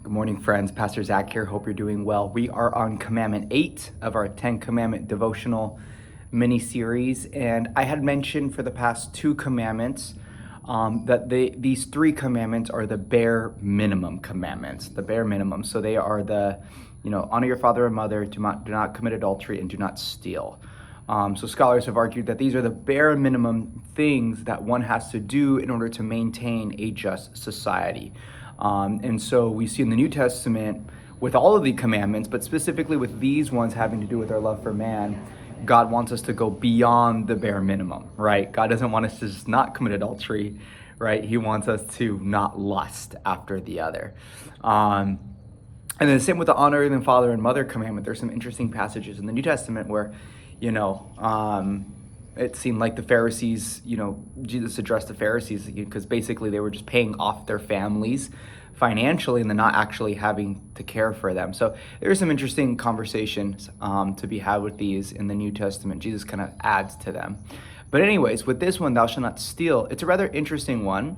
Good morning, friends. Pastor Zack here. Hope you're doing well. We are on Commandment 8 of our 10 Commandment Devotional mini-series. And I had mentioned for the past 2 commandments that these 3 commandments are the bare minimum commandments, the bare minimum. So they are the, honor your father and mother, do not commit adultery, and do not steal. So scholars have argued that these are the bare minimum things that one has to do in order to maintain a just society. And so we see in the New Testament with all of the commandments, but specifically with these ones having to do with our love for man, God wants us to go beyond the bare minimum, right? God doesn't want us to just not commit adultery, right? He wants us to not lust after the other. And then the same with the honor the father and mother commandment. There's some interesting passages in the New Testament where, it seemed like the Pharisees, Jesus addressed the Pharisees because basically they were just paying off their families financially and then not actually having to care for them. So there's some interesting conversations to be had with these in the New Testament. Jesus kind of adds to them. But anyways, with this one, thou shalt not steal, it's a rather interesting one.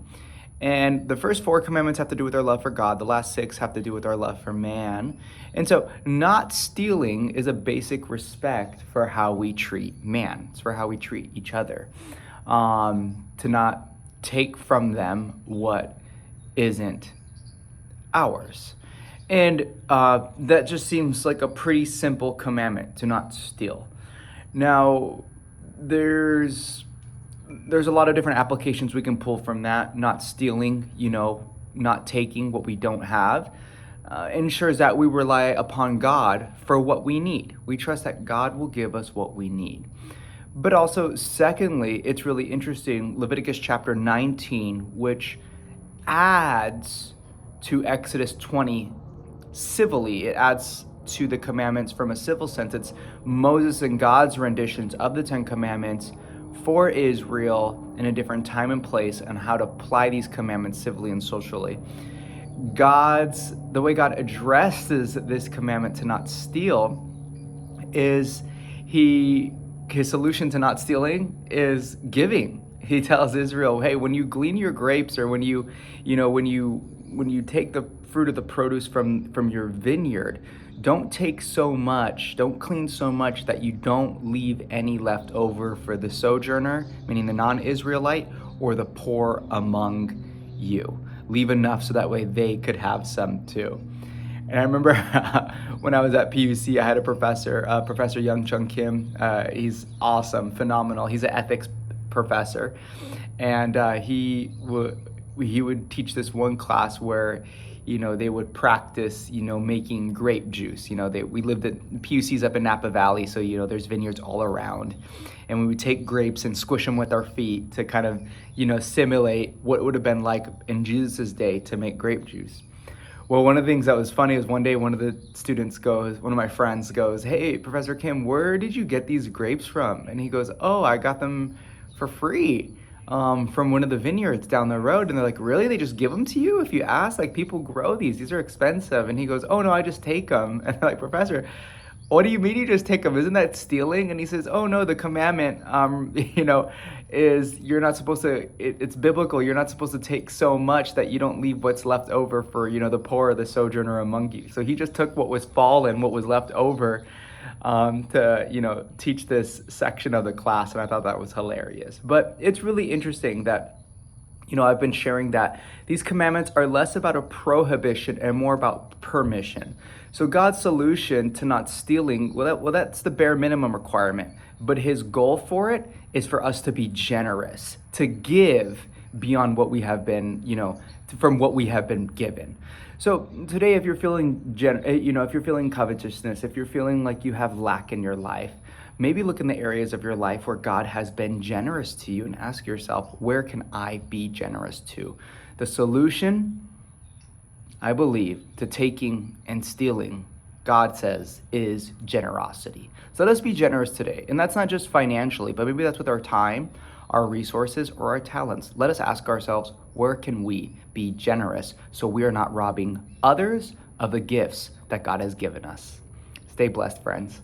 And the first 4 commandments have to do with our love for God. The last 6 have to do with our love for man. And so not stealing is a basic respect for how we treat man. It's for how we treat each other. To not take from them what isn't ours. And that just seems like a pretty simple commandment, to not steal. Now, there's a lot of different applications we can pull from that. Not stealing, not taking what we don't have, ensures that we rely upon God for what we need. We trust that God will give us what we need. But also, secondly, it's really interesting, Leviticus chapter 19, which adds to Exodus 20 civilly. It adds to the commandments from a civil sense. It's Moses and God's renditions of the 10 commandments for Israel in a different time and place and how to apply these commandments civilly and socially. The way God addresses this commandment to not steal is his solution to not stealing is giving. He tells Israel, hey, when you glean your grapes or when you take the fruit of the produce from your vineyard, don't take so much, don't clean so much that you don't leave any left over for the sojourner, meaning the non-Israelite, or the poor among you. Leave enough so that way they could have some too. And I remember when I was at PUC, I had a professor, Professor Young Chung Kim. He's awesome, phenomenal. He's an ethics professor. And he would teach this one class where they would practice, making grape juice. We lived at PUC's up in Napa Valley, so, there's vineyards all around. And we would take grapes and squish them with our feet to kind of, simulate what it would have been like in Jesus' day to make grape juice. Well, one of the things that was funny is one day one of my friends goes, hey, Professor Kim, where did you get these grapes from? And he goes, oh, I got them for free. From one of the vineyards down the road. And they're like, really? They just give them to you if you ask? Like, people grow these are expensive. And he goes, oh no, I just take them. And they're like, Professor, what do you mean you just take them? Isn't that stealing? And he says, oh no, the commandment, is you're not supposed to, it's biblical. You're not supposed to take so much that you don't leave what's left over for, the poor or the sojourner among you. So he just took what was fallen, what was left over, to teach this section of the class, and I thought that was hilarious. But it's really interesting that I've been sharing that these commandments are less about a prohibition and more about permission. So God's solution to not stealing, that's the bare minimum requirement, but his goal for it is for us to be generous, to give beyond what we have been, from what we have been given. So today, if you're feeling, if you're feeling covetousness, if you're feeling like you have lack in your life, maybe look in the areas of your life where God has been generous to you and ask yourself, where can I be generous to? The solution, I believe, to taking and stealing, God says, is generosity. So let us be generous today. And that's not just financially, but maybe that's with our time, our resources, or our talents. Let us ask ourselves, where can we be generous so we are not robbing others of the gifts that God has given us? Stay blessed, friends.